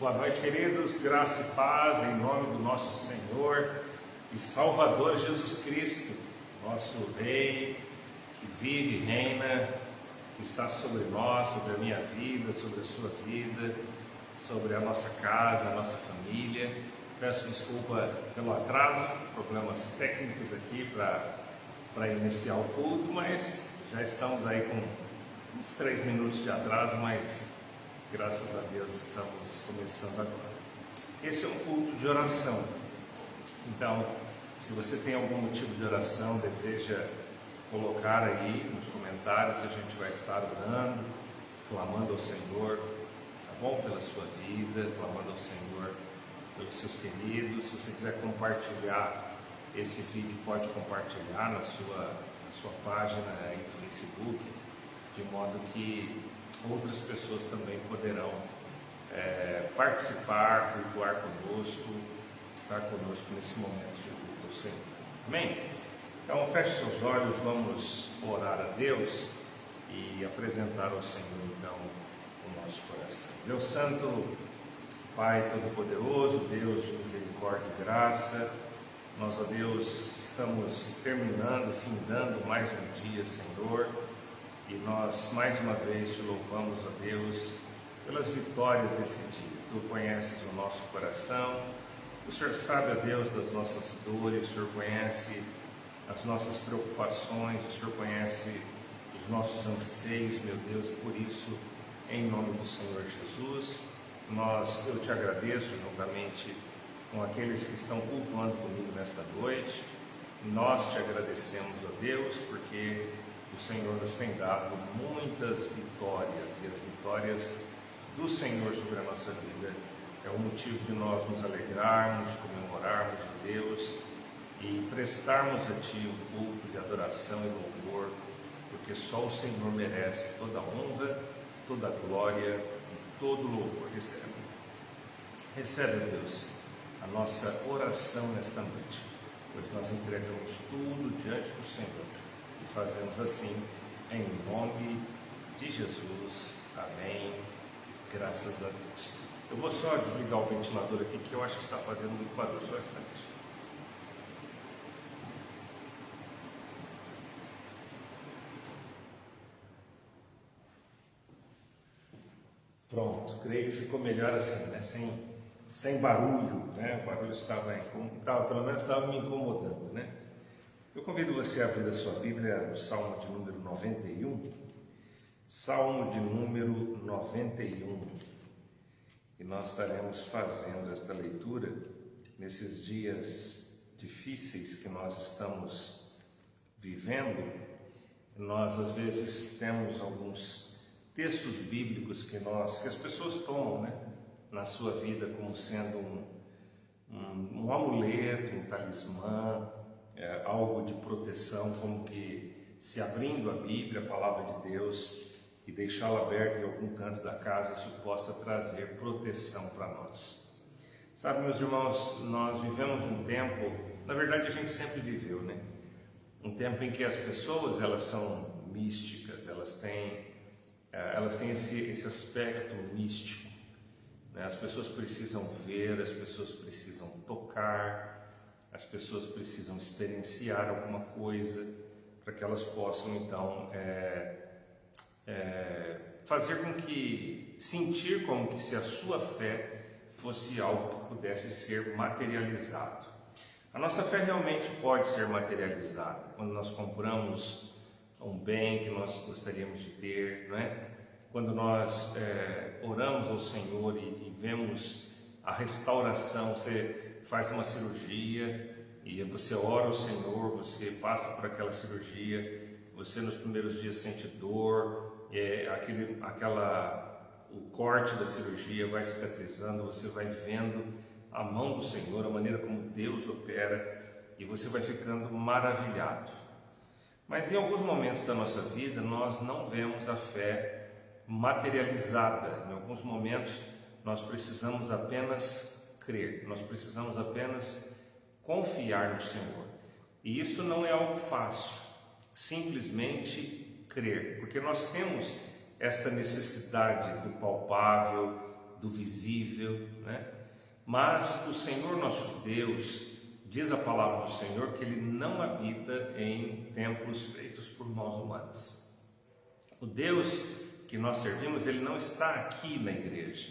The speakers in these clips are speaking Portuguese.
Boa noite, queridos. Graça e paz em nome do nosso Senhor e Salvador Jesus Cristo, nosso Rei que vive e reina, que está sobre nós, sobre a minha vida, sobre a sua vida, sobre a nossa casa, a nossa família. Peço desculpa pelo atraso, problemas técnicos aqui para iniciar o culto, mas já estamos aí com uns 3 minutos de atraso, mas graças a Deus estamos começando agora. Esse é um culto de oração. Então, se você tem algum motivo de oração, deseja colocar aí nos comentários, a gente vai estar orando, clamando ao Senhor, tá bom? Pela sua vida, clamando ao Senhor pelos seus queridos. Se você quiser compartilhar esse vídeo, pode compartilhar na sua página aí do Facebook, de modo que outras pessoas também poderão participar, cultuar conosco, estar conosco nesse momento de culto ao Senhor. Amém? Então feche seus olhos, vamos orar a Deus e apresentar ao Senhor então o nosso coração. Deus Santo, Pai Todo-Poderoso, Deus de misericórdia e graça, nós, ó Deus, estamos terminando, findando mais um dia, Senhor, e nós mais uma vez te louvamos, ó Deus, pelas vitórias desse dia. Tu conheces o nosso coração, o Senhor sabe, ó Deus, das nossas dores, o Senhor conhece as nossas preocupações, o Senhor conhece os nossos anseios, meu Deus, e por isso, em nome do Senhor Jesus, eu te agradeço juntamente com aqueles que estão cultuando comigo nesta noite. Nós te agradecemos, ó Deus, porque o Senhor nos tem dado muitas vitórias, e as vitórias do Senhor sobre a nossa vida é o motivo de nós nos alegrarmos, comemorarmos a Deus e prestarmos a Ti um culto de adoração e louvor, porque só o Senhor merece toda a honra, toda a glória e todo o louvor. Recebe, Deus, a nossa oração nesta noite, pois nós entregamos tudo diante do Senhor e fazemos assim em nome de Jesus. Amém. Graças a Deus. Eu vou só desligar o ventilador aqui, que eu acho que está fazendo muito barulho. Só um instante. Pronto, creio que ficou melhor assim, né? Sem barulho, né? O barulho pelo menos estava me incomodando, né? Eu convido você a abrir a sua Bíblia no Salmo de número 91. Salmo de número 91. E nós estaremos fazendo esta leitura nesses dias difíceis que nós estamos vivendo. Nós, às vezes, temos alguns textos bíblicos que as pessoas tomam, né, na sua vida como sendo um amuleto, um talismã, algo de proteção, como que se abrindo a Bíblia, a palavra de Deus, e deixá-la aberta em algum canto da casa, isso possa trazer proteção para nós. Sabe, meus irmãos, nós vivemos um tempo, na verdade a gente sempre viveu, né? Um tempo em que as pessoas, elas são místicas, elas têm esse aspecto místico, né? As pessoas precisam ver, as pessoas precisam tocar, as pessoas precisam experienciar alguma coisa para que elas possam então fazer com que, sentir como que se a sua fé fosse algo que pudesse ser materializado. A nossa fé realmente pode ser materializada quando nós compramos um bem que nós gostaríamos de ter, não é? Quando nós oramos ao Senhor e vemos a restauração. Você faz uma cirurgia e você ora ao Senhor, você passa por aquela cirurgia, você nos primeiros dias sente dor, o corte da cirurgia vai cicatrizando, você vai vendo a mão do Senhor, a maneira como Deus opera, e você vai ficando maravilhado. Mas em alguns momentos da nossa vida nós não vemos a fé materializada. Em alguns momentos nós precisamos apenas crer, nós precisamos apenas confiar no Senhor. E isso não é algo fácil, simplesmente crer, porque nós temos esta necessidade do palpável, do visível, né? Mas o Senhor nosso Deus, diz a palavra do Senhor, que Ele não habita em templos feitos por mãos humanas. O Deus que nós servimos, Ele não está aqui na igreja.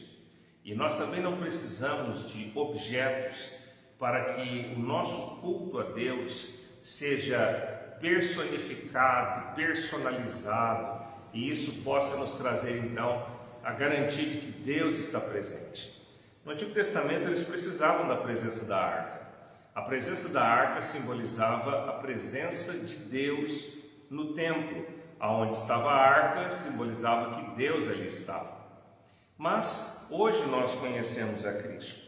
E nós também não precisamos de objetos para que o nosso culto a Deus seja personificado, personalizado, e isso possa nos trazer então a garantia de que Deus está presente. No Antigo Testamento eles precisavam da presença da arca. A presença da arca simbolizava a presença de Deus no templo. Aonde estava a arca simbolizava que Deus ali estava. Mas hoje nós conhecemos a Cristo.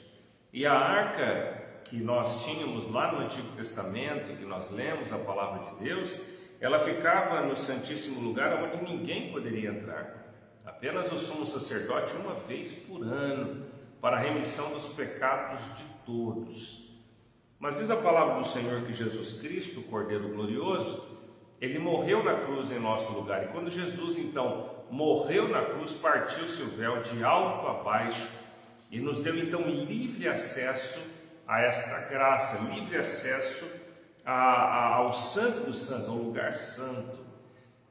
E a arca que nós tínhamos lá no Antigo Testamento, que nós lemos a palavra de Deus, ela ficava no Santíssimo Lugar onde ninguém poderia entrar. Apenas o sumo sacerdote uma vez por ano, para a remissão dos pecados de todos. Mas diz a palavra do Senhor que Jesus Cristo, o Cordeiro Glorioso, Ele morreu na cruz em nosso lugar. E quando Jesus então morreu na cruz, partiu-se o véu de alto a baixo e nos deu então livre acesso a esta graça, livre acesso ao Santo dos Santos, ao lugar santo.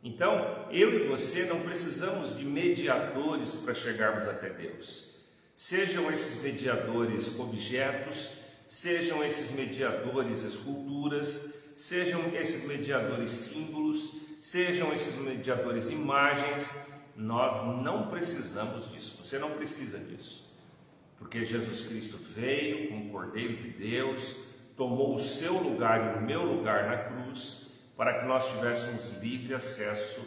Então, eu e você não precisamos de mediadores para chegarmos até Deus. Sejam esses mediadores objetos, sejam esses mediadores esculturas, sejam esses mediadores símbolos, sejam esses mediadores imagens, nós não precisamos disso. Você não precisa disso, porque Jesus Cristo veio como Cordeiro de Deus, tomou o seu lugar e o meu lugar na cruz, para que nós tivéssemos livre acesso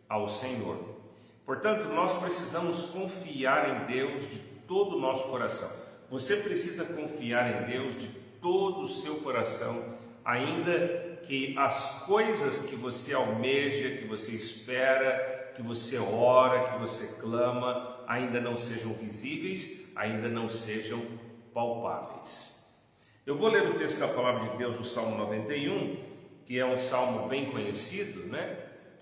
ao Senhor. Portanto, nós precisamos confiar em Deus de todo o nosso coração. Você precisa confiar em Deus de todo o seu coração, ainda que as coisas que você almeja, que você espera, que você ora, que você clama, ainda não sejam visíveis, ainda não sejam palpáveis. Eu vou ler o texto da palavra de Deus, o Salmo 91, que é um salmo bem conhecido, né?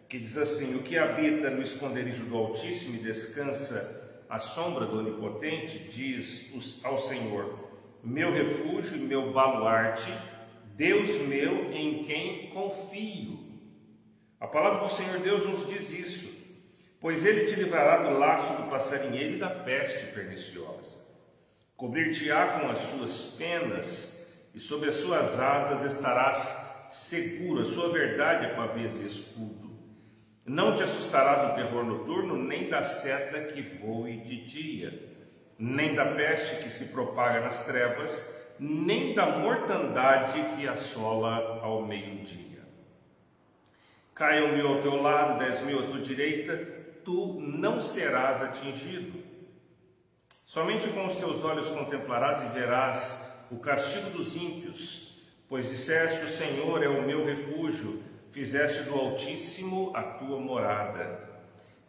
Que diz assim: o que habita no esconderijo do Altíssimo e descansa à sombra do Onipotente, diz ao Senhor: meu refúgio e meu baluarte, Deus meu em quem confio. A palavra do Senhor Deus nos diz isso: pois Ele te livrará do laço do passarinheiro e da peste perniciosa. Cobrir-te-á com as suas penas, e sob as suas asas estarás seguro. A sua verdade é pavês e escudo. Não te assustarás do terror noturno, nem da seta que voe de dia, nem da peste que se propaga nas trevas, nem da mortandade que assola ao meio-dia. Caiam 1000 ao teu lado, 10.000 à tua direita, tu não serás atingido. Somente com os teus olhos contemplarás e verás o castigo dos ímpios, pois disseste: o Senhor é o meu refúgio, fizeste do Altíssimo a tua morada.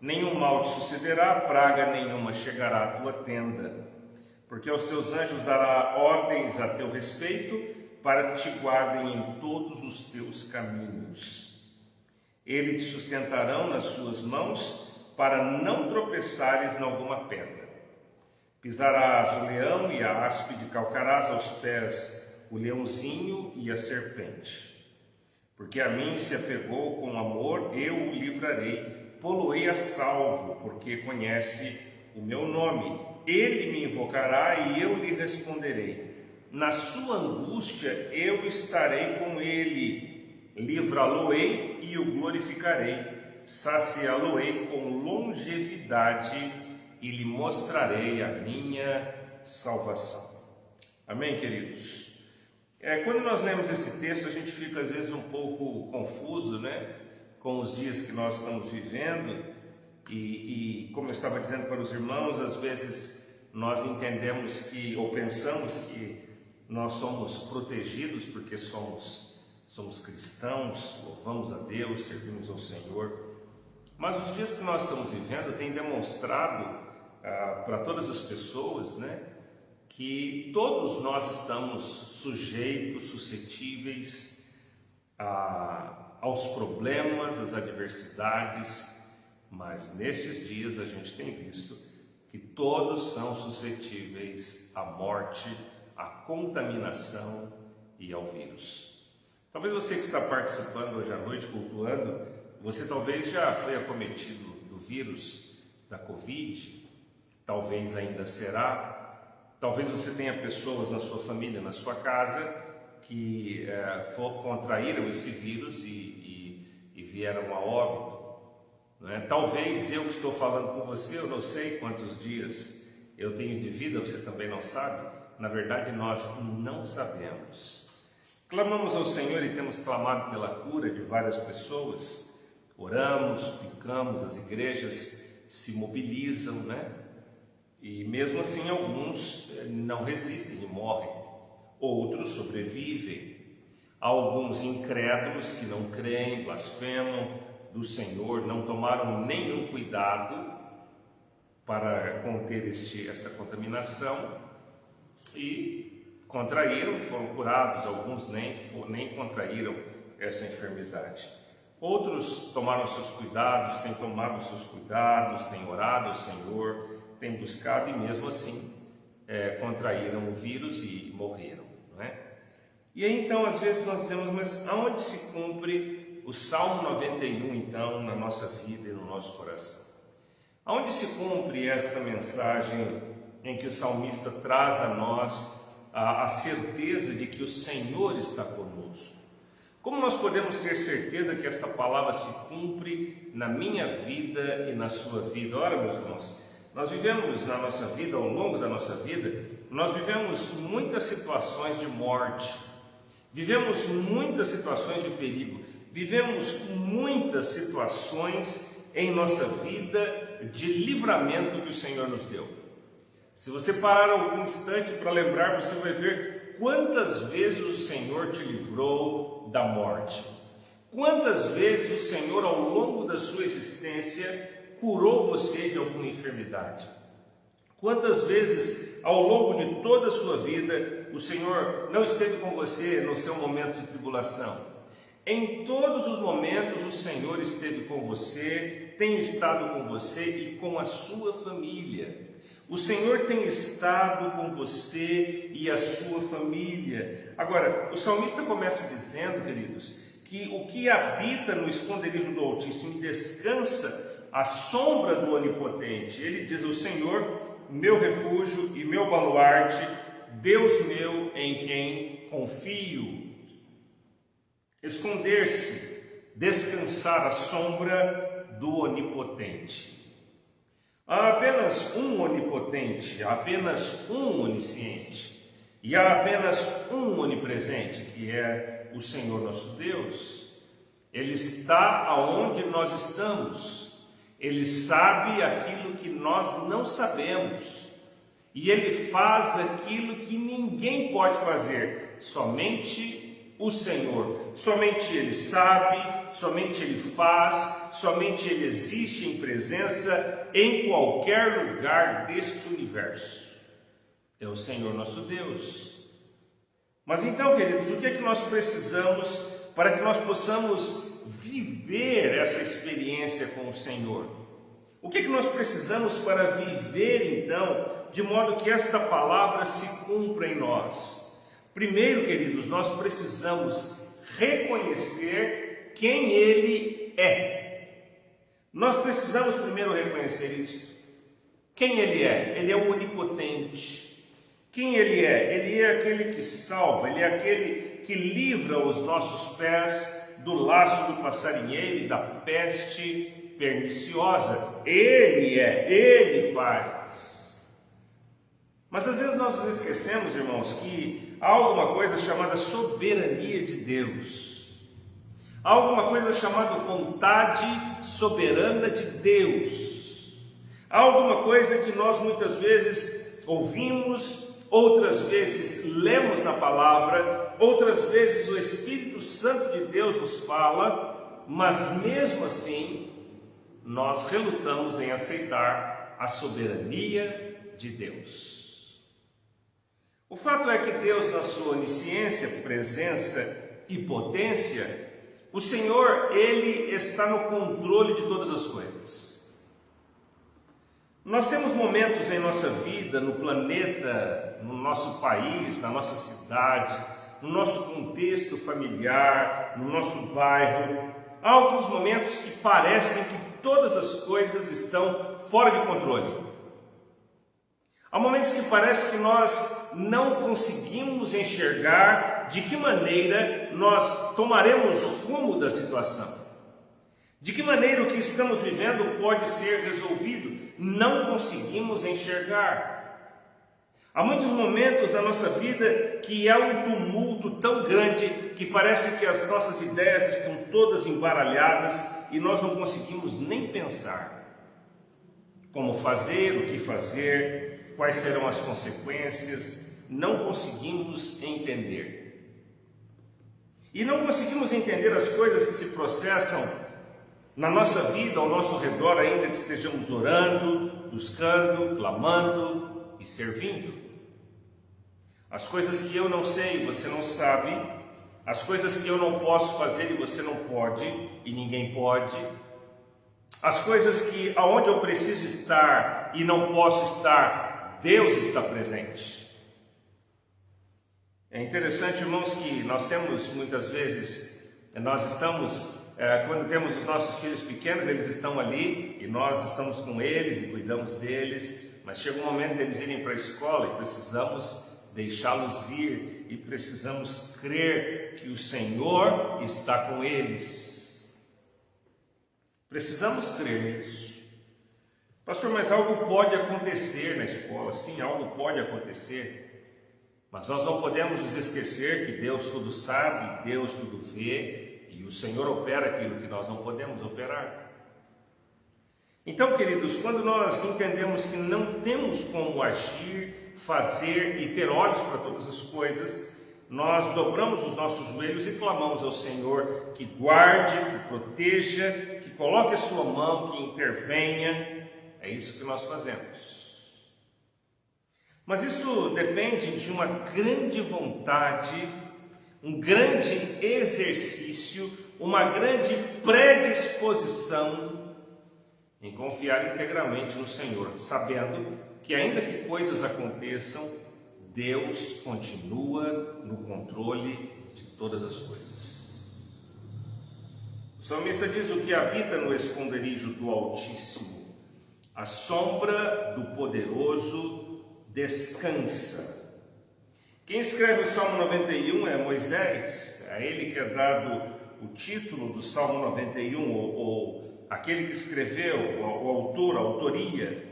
Nenhum mal te sucederá, praga nenhuma chegará à tua tenda, porque aos teus anjos dará ordens a teu respeito, para que te guardem em todos os teus caminhos. Eles te sustentarão nas suas mãos, para não tropeçares em alguma pedra. Pisarás o leão e a áspide, calcarás aos pés o leãozinho e a serpente. Porque a mim se apegou com amor, eu o livrarei, pô-lo-ei a salvo, porque conhece o meu nome. Ele me invocará e eu lhe responderei. Na sua angústia eu estarei com ele, livrá-lo-ei e o glorificarei, saciá-lo-ei com longevidade e lhe mostrarei a minha salvação. Amém, queridos? Quando nós lemos esse texto, a gente fica às vezes um pouco confuso, né, com os dias que nós estamos vivendo, e como eu estava dizendo para os irmãos, às vezes nós entendemos que, ou pensamos que nós somos protegidos porque somos cristãos, louvamos a Deus, servimos ao Senhor, mas os dias que nós estamos vivendo têm demonstrado para todas as pessoas, né, que todos nós estamos sujeitos, suscetíveis aos problemas, às adversidades, mas nesses dias a gente tem visto que todos são suscetíveis à morte, à contaminação e ao vírus. Talvez você que está participando hoje à noite, cultuando, você talvez já foi acometido do vírus da Covid, talvez ainda será, talvez você tenha pessoas na sua família, na sua casa, que contraíram esse vírus e vieram a óbito. Não é? Talvez eu que estou falando com você, eu não sei quantos dias eu tenho de vida, você também não sabe. Na verdade, nós não sabemos. Clamamos ao Senhor e temos clamado pela cura de várias pessoas. Oramos, suplicamos, as igrejas se mobilizam, né? E mesmo assim alguns não resistem e morrem. Outros sobrevivem. Alguns incrédulos que não creem, blasfemam do Senhor, não tomaram nenhum cuidado para conter esta contaminação e contraíram, foram curados. Alguns nem contraíram essa enfermidade. Outros tomaram seus cuidados, têm tomado seus cuidados, têm orado ao Senhor, têm buscado e mesmo assim contraíram o vírus e morreram, não é? E aí então às vezes nós dizemos, mas aonde se cumpre o Salmo 91 então na nossa vida e no nosso coração? Aonde se cumpre esta mensagem em que o salmista traz a nós a certeza de que o Senhor está conosco? Como nós podemos ter certeza que esta palavra se cumpre na minha vida e na sua vida? Ora, meus irmãos, nós vivemos na nossa vida, ao longo da nossa vida, nós vivemos muitas situações de morte, vivemos muitas situações de perigo, vivemos muitas situações em nossa vida de livramento que o Senhor nos deu. Se você parar algum instante para lembrar, você vai ver quantas vezes o Senhor te livrou da morte. Quantas vezes o Senhor, ao longo da sua existência, curou você de alguma enfermidade. Quantas vezes, ao longo de toda a sua vida, o Senhor não esteve com você no seu momento de tribulação. Em todos os momentos, o Senhor esteve com você, tem estado com você e com a sua família. O Senhor tem estado com você e a sua família. Agora, o salmista começa dizendo, queridos, que o que habita no esconderijo do Altíssimo descansa à sombra do Onipotente. Ele diz: o Senhor, meu refúgio e meu baluarte, Deus meu em quem confio. Esconder-se, descansar à sombra do Onipotente. Há apenas um onipotente, há apenas um onisciente, e há apenas um onipresente, que é o Senhor nosso Deus. Ele está aonde nós estamos, Ele sabe aquilo que nós não sabemos, e Ele faz aquilo que ninguém pode fazer, somente o Senhor. Somente Ele sabe, somente Ele faz, somente Ele existe em presença em qualquer lugar deste universo. É o Senhor nosso Deus. Mas então, queridos, o que é que nós precisamos para que nós possamos viver essa experiência com o Senhor? O que é que nós precisamos para viver, então, de modo que esta palavra se cumpra em nós? Primeiro, queridos, nós precisamos reconhecer quem Ele é. Nós precisamos primeiro reconhecer isto. Quem Ele é? Ele é o onipotente. Quem Ele é? Ele é aquele que salva, Ele é aquele que livra os nossos pés do laço do passarinheiro e da peste perniciosa. Ele faz. Mas às vezes nós nos esquecemos, irmãos, que há alguma coisa chamada soberania de Deus. Há alguma coisa chamada vontade soberana de Deus. Há alguma coisa que nós muitas vezes ouvimos, outras vezes lemos na palavra, outras vezes o Espírito Santo de Deus nos fala, mas mesmo assim nós relutamos em aceitar a soberania de Deus. O fato é que Deus, na sua onisciência, presença e potência, o Senhor, Ele está no controle de todas as coisas. Nós temos momentos em nossa vida, no planeta, no nosso país, na nossa cidade, no nosso contexto familiar, no nosso bairro. Há alguns momentos que parecem que todas as coisas estão fora de controle. Há momentos que parece que nós não conseguimos enxergar de que maneira nós tomaremos rumo da situação. De que maneira o que estamos vivendo pode ser resolvido? Não conseguimos enxergar. Há muitos momentos na nossa vida que é um tumulto tão grande que parece que as nossas ideias estão todas embaralhadas e nós não conseguimos nem pensar como fazer, o que fazer, quais serão as consequências. Não conseguimos entender. E não conseguimos entender as coisas que se processam na nossa vida, ao nosso redor, ainda que estejamos orando, buscando, clamando e servindo. As coisas que eu não sei, você não sabe. As coisas que eu não posso fazer e você não pode, e ninguém pode. As coisas que aonde eu preciso estar e não posso estar, Deus está presente. É interessante, irmãos, que nós temos muitas vezes, quando temos os nossos filhos pequenos, eles estão ali e nós estamos com eles e cuidamos deles, mas chega um momento deles irem para a escola e precisamos deixá-los ir e precisamos crer que o Senhor está com eles. Precisamos crer nisso. Pastor, mas algo pode acontecer na escola. Sim, algo pode acontecer, mas nós não podemos nos esquecer que Deus tudo sabe, Deus tudo vê, e o Senhor opera aquilo que nós não podemos operar. Então, queridos, quando nós entendemos que não temos como agir, fazer e ter olhos para todas as coisas, nós dobramos os nossos joelhos e clamamos ao Senhor que guarde, que proteja, que coloque a sua mão, que intervenha. É isso que nós fazemos. Mas isso depende de uma grande vontade, um grande exercício, uma grande predisposição em confiar integralmente no Senhor, sabendo que ainda que coisas aconteçam, Deus continua no controle de todas as coisas. O salmista diz: o que habita no esconderijo do Altíssimo, a sombra do Poderoso descansa. Quem escreve o Salmo 91 é Moisés, a ele que é dado o título do Salmo 91, ou aquele que escreveu, o autor, a autoria.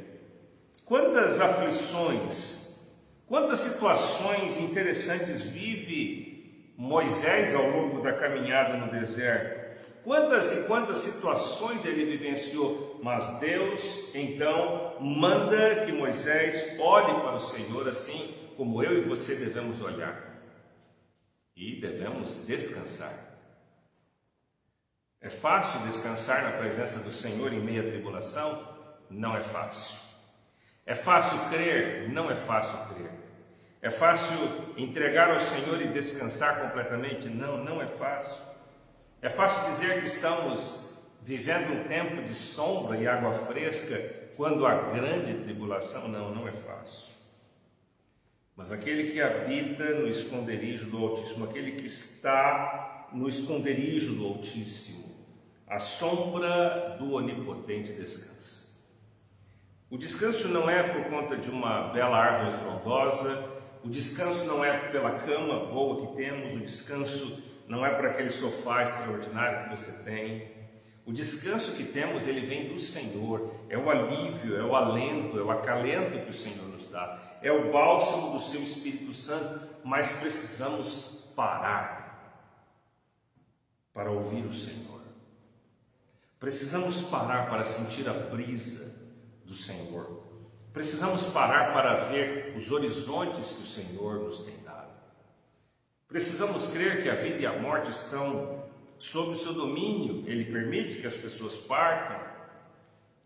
Quantas aflições, quantas situações interessantes vive Moisés ao longo da caminhada no deserto. Quantas e quantas situações ele vivenciou, mas Deus então manda que Moisés olhe para o Senhor assim como eu e você devemos olhar, e devemos descansar. É fácil descansar na presença do Senhor em meio à tribulação? Não é fácil. É fácil crer? Não é fácil crer. É fácil entregar ao Senhor e descansar completamente? Não, não é fácil. É fácil dizer que estamos vivendo um tempo de sombra e água fresca quando há grande tribulação? Não, não é fácil. Mas aquele que habita no esconderijo do Altíssimo, aquele que está no esconderijo do Altíssimo, a sombra do Onipotente descansa. O descanso não é por conta de uma bela árvore frondosa, o descanso não é pela cama boa que temos, o descanso não é por aquele sofá extraordinário que você tem. O descanso que temos, ele vem do Senhor, é o alívio, é o alento, é o acalento que o Senhor nos dá, é o bálsamo do seu Espírito Santo, mas precisamos parar para ouvir o Senhor. Precisamos parar para sentir a brisa do Senhor. Precisamos parar para ver os horizontes que o Senhor nos tem dado. Precisamos crer que a vida e a morte estão sob o seu domínio. Ele permite que as pessoas partam,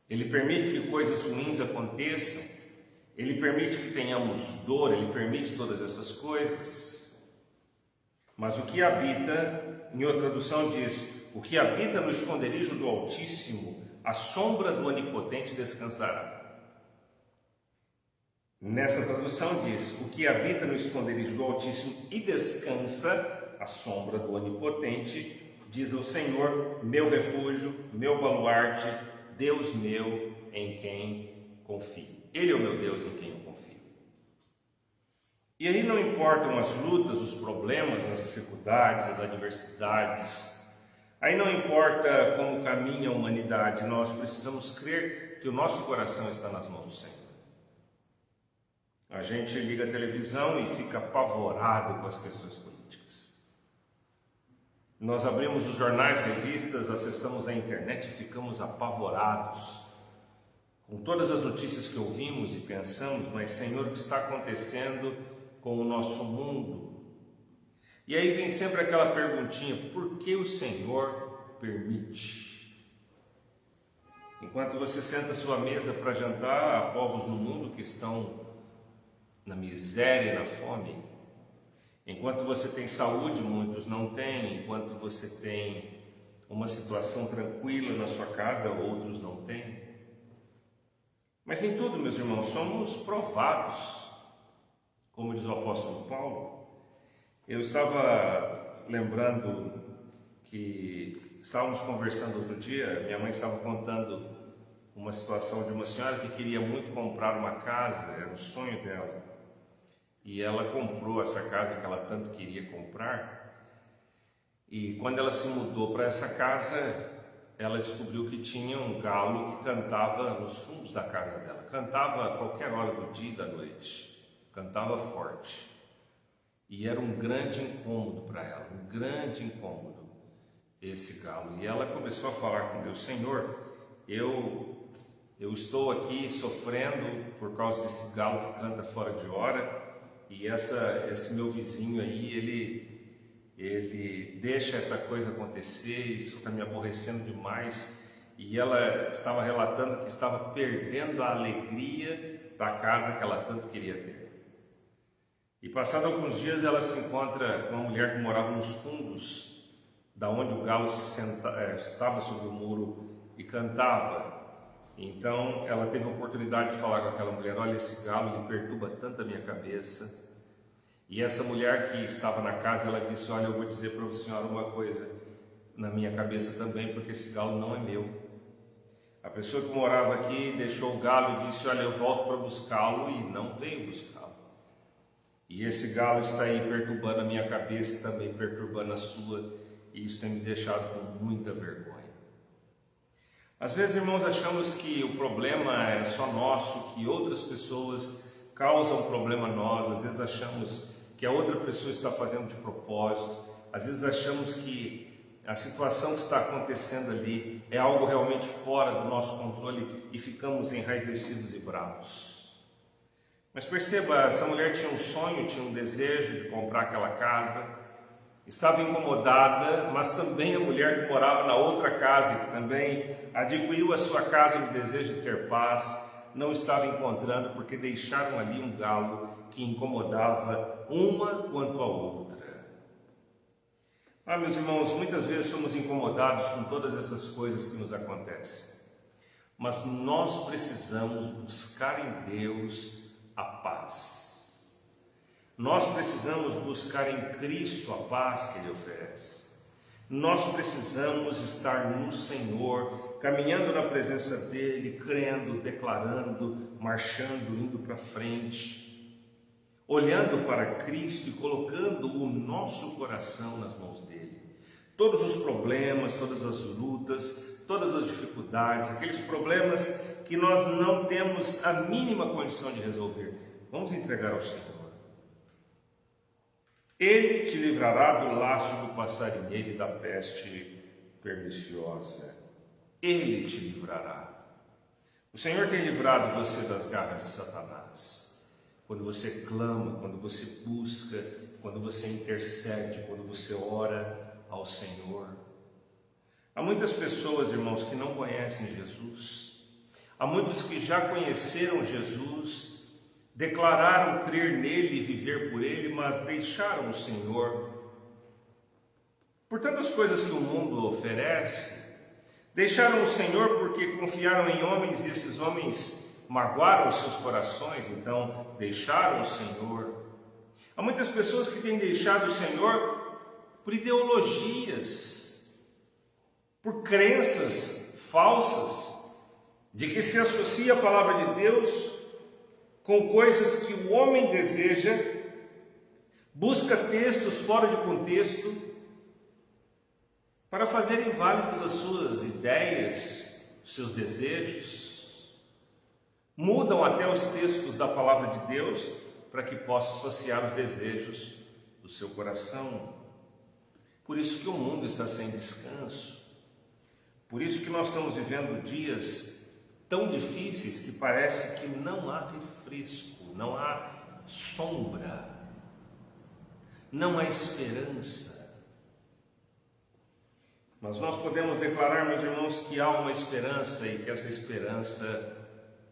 Ele permite que coisas ruins aconteçam, Ele permite que tenhamos dor, Ele permite todas essas coisas. Mas o que habita, em outra tradução diz, o que habita no esconderijo do Altíssimo, a sombra do Onipotente descansará. Nessa tradução diz: o que habita no esconderijo do Altíssimo e descansa à sombra do Onipotente, diz ao Senhor, meu refúgio, meu baluarte, Deus meu em quem confio. Ele é o meu Deus em quem eu confio. E aí não importam as lutas, os problemas, as dificuldades, as adversidades. Aí não importa como caminha a humanidade, nós precisamos crer que o nosso coração está nas mãos do Senhor. A gente liga a televisão e fica apavorado com as questões políticas. Nós abrimos os jornais, revistas, acessamos a internet e ficamos apavorados com todas as notícias que ouvimos e pensamos, mas Senhor, o que está acontecendo com o nosso mundo? E aí vem sempre aquela perguntinha: por que o Senhor permite? Enquanto você senta à sua mesa para jantar, há povos no mundo que estão na miséria e na fome. Enquanto você tem saúde, muitos não têm. Enquanto você tem uma situação tranquila na sua casa, outros não têm. Mas em tudo, meus irmãos, somos provados, como diz o apóstolo Paulo. Eu estava lembrando que estávamos conversando outro dia, minha mãe estava contando uma situação de uma senhora que queria muito comprar uma casa, era o sonho dela. E ela comprou essa casa que ela tanto queria comprar. E quando ela se mudou para essa casa, ela descobriu que tinha um galo que cantava nos fundos da casa dela. Cantava a qualquer hora do dia e da noite. Cantava forte. E era um grande incômodo para ela, um grande incômodo, esse galo. E ela começou a falar com Deus: Senhor, eu estou aqui sofrendo por causa desse galo que canta fora de hora. E esse meu vizinho aí, ele deixa essa coisa acontecer, isso está me aborrecendo demais. E ela estava relatando que estava perdendo a alegria da casa que ela tanto queria ter. E passado alguns dias ela se encontra com uma mulher que morava nos fundos, da onde o galo estava sobre o muro e cantava. Então ela teve a oportunidade de falar com aquela mulher: olha, esse galo ele perturba tanto a minha cabeça. E essa mulher que estava na casa, ela disse: olha, eu vou dizer para a senhora uma coisa na minha cabeça também, porque esse galo não é meu. A pessoa que morava aqui deixou o galo e disse: olha, eu volto para buscá-lo, e não veio buscá-lo. E esse galo está aí perturbando a minha cabeça e também perturbando a sua, e isso tem me deixado com muita vergonha. Às vezes, irmãos, achamos que o problema é só nosso, que outras pessoas causam problema a nós. Às vezes achamos que a outra pessoa está fazendo de propósito. Às vezes achamos que a situação que está acontecendo ali é algo realmente fora do nosso controle e ficamos enraivecidos e bravos. Mas perceba, essa mulher tinha um sonho, tinha um desejo de comprar aquela casa. Estava incomodada, mas também a mulher que morava na outra casa, que também adquiriu a sua casa no desejo de ter paz, não estava encontrando, porque deixaram ali um galo que incomodava uma quanto a outra. Meus irmãos, muitas vezes somos incomodados com todas essas coisas que nos acontecem, mas nós precisamos buscar em Deus a paz. Nós precisamos buscar em Cristo a paz que Ele oferece. Nós precisamos estar no Senhor, caminhando na presença dEle, crendo, declarando, marchando, indo para frente, olhando para Cristo e colocando o nosso coração nas mãos dEle. Todos os problemas, todas as lutas, todas as dificuldades, aqueles problemas que nós não temos a mínima condição de resolver, vamos entregar ao Senhor. Ele te livrará do laço do passarinheiro e da peste perniciosa. Ele te livrará. O Senhor tem livrado você das garras de Satanás. Quando você clama, quando você busca, quando você intercede, quando você ora ao Senhor. Há muitas pessoas, irmãos, que não conhecem Jesus. Há muitos que já conheceram Jesus, declararam crer nele e viver por ele, mas deixaram o Senhor por tantas coisas que o mundo oferece. Deixaram o Senhor porque confiaram em homens, e esses homens magoaram os seus corações, então deixaram o Senhor. Há muitas pessoas que têm deixado o Senhor por ideologias, por crenças falsas, de que se associa a palavra de Deus com coisas que o homem deseja, busca textos fora de contexto para fazerem válidas as suas ideias, os seus desejos. Mudam até os textos da palavra de Deus para que possam saciar os desejos do seu coração. Por isso que o mundo está sem descanso. Por isso que nós estamos vivendo dias tão difíceis que parece que não há refresco, não há sombra, não há esperança. Mas nós podemos declarar, meus irmãos, que há uma esperança e que essa esperança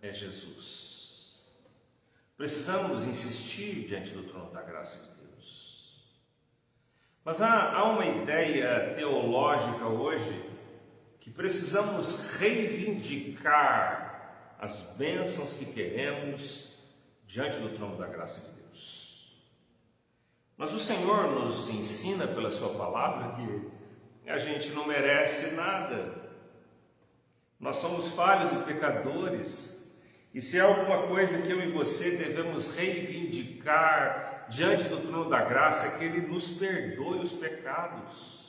é Jesus. Precisamos insistir diante do trono da graça de Deus. Mas há uma ideia teológica hoje que precisamos reivindicar as bênçãos que queremos diante do trono da graça de Deus. Mas o Senhor nos ensina pela sua palavra que a gente não merece nada. Nós somos falhos e pecadores. E se há alguma coisa que eu e você devemos reivindicar diante do trono da graça, é que Ele nos perdoe os pecados.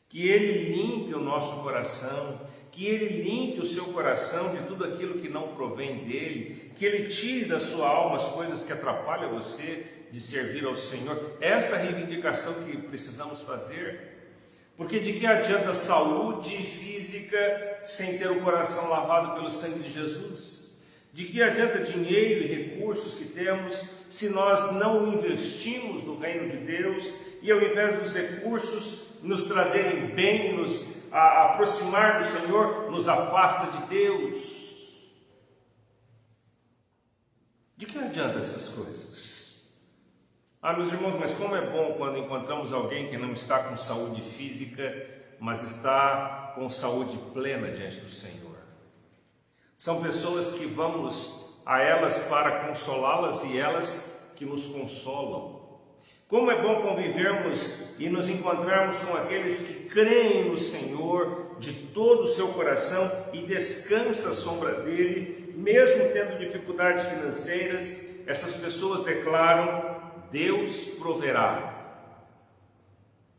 Que Ele limpe o nosso coração, que Ele limpe o seu coração de tudo aquilo que não provém dEle, que Ele tire da sua alma as coisas que atrapalham você de servir ao Senhor. Esta é a reivindicação que precisamos fazer, porque de que adianta saúde física sem ter o coração lavado pelo sangue de Jesus? De que adianta dinheiro e recursos que temos se nós não investimos no reino de Deus e ao invés dos recursos nos trazerem bem, nos aproximar do Senhor, nos afasta de Deus? De que adianta essas coisas? Meus irmãos, mas como é bom quando encontramos alguém que não está com saúde física, mas está com saúde plena diante do Senhor. São pessoas que vamos a elas para consolá-las e elas que nos consolam. Como é bom convivermos e nos encontrarmos com aqueles que creem no Senhor de todo o seu coração e descansa à sombra dele, mesmo tendo dificuldades financeiras. Essas pessoas declaram: Deus proverá.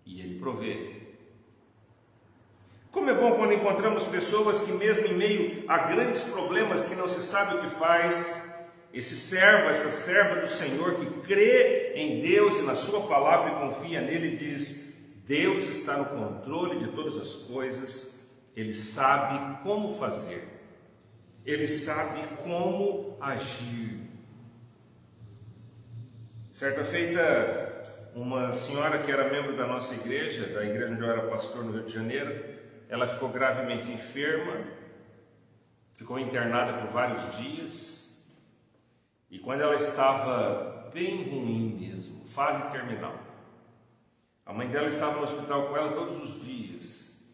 E Ele provê. Como é bom quando encontramos pessoas que mesmo em meio a grandes problemas que não se sabe o que faz, esse servo, esta serva do Senhor que crê em Deus e na sua palavra e confia nele, diz: Deus está no controle de todas as coisas, Ele sabe como fazer, Ele sabe como agir. Certa feita, uma senhora que era membro da nossa igreja, da igreja onde eu era pastor no Rio de Janeiro, ela ficou gravemente enferma, ficou internada por vários dias, e quando ela estava bem ruim mesmo, fase terminal, a mãe dela estava no hospital com ela todos os dias,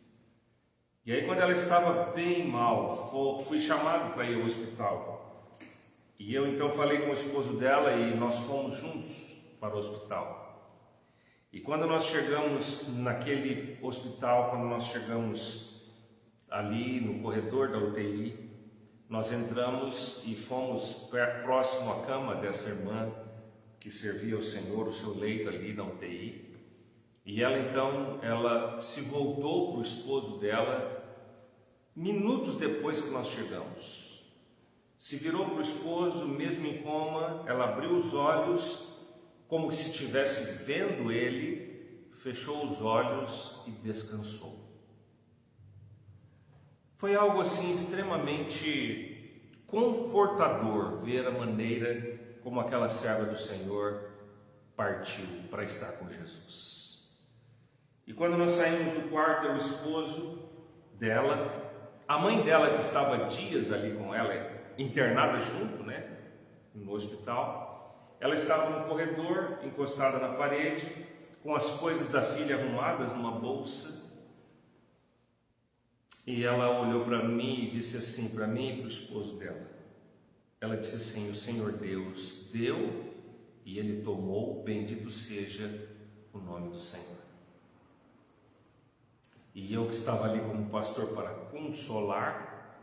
e aí quando ela estava bem mal, fui chamado para ir ao hospital, e eu então falei com o esposo dela e nós fomos juntos para o hospital. E quando nós chegamos naquele hospital, quando nós chegamos ali no corredor da UTI, nós entramos e fomos próximo à cama dessa irmã que servia ao Senhor, o seu leito ali na UTI. E ela então, ela se voltou para o esposo dela, minutos depois que nós chegamos. Se virou para o esposo, mesmo em coma, ela abriu os olhos, como se estivesse vendo ele, fechou os olhos e descansou. Foi algo assim extremamente confortador ver a maneira como aquela serva do Senhor partiu para estar com Jesus. E quando nós saímos do quarto, o esposo dela, a mãe dela que estava dias ali com ela, internada junto, no hospital, ela estava no corredor, encostada na parede, com as coisas da filha arrumadas numa bolsa. E ela olhou para mim e disse assim, para mim e para o esposo dela: ela disse assim: o Senhor Deus deu e Ele tomou, bendito seja o nome do Senhor. E eu que estava ali como pastor para consolar,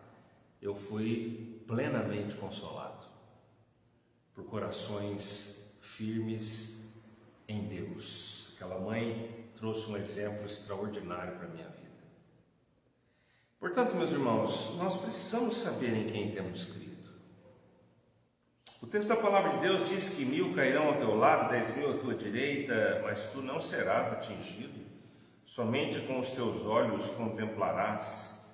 eu fui plenamente consolado por corações firmes em Deus. Aquela mãe trouxe um exemplo extraordinário para a minha vida. Portanto, meus irmãos, nós precisamos saber em quem temos crido. O texto da palavra de Deus diz que 1000 cairão ao teu lado, 10.000 à tua direita, mas tu não serás atingido. Somente com os teus olhos contemplarás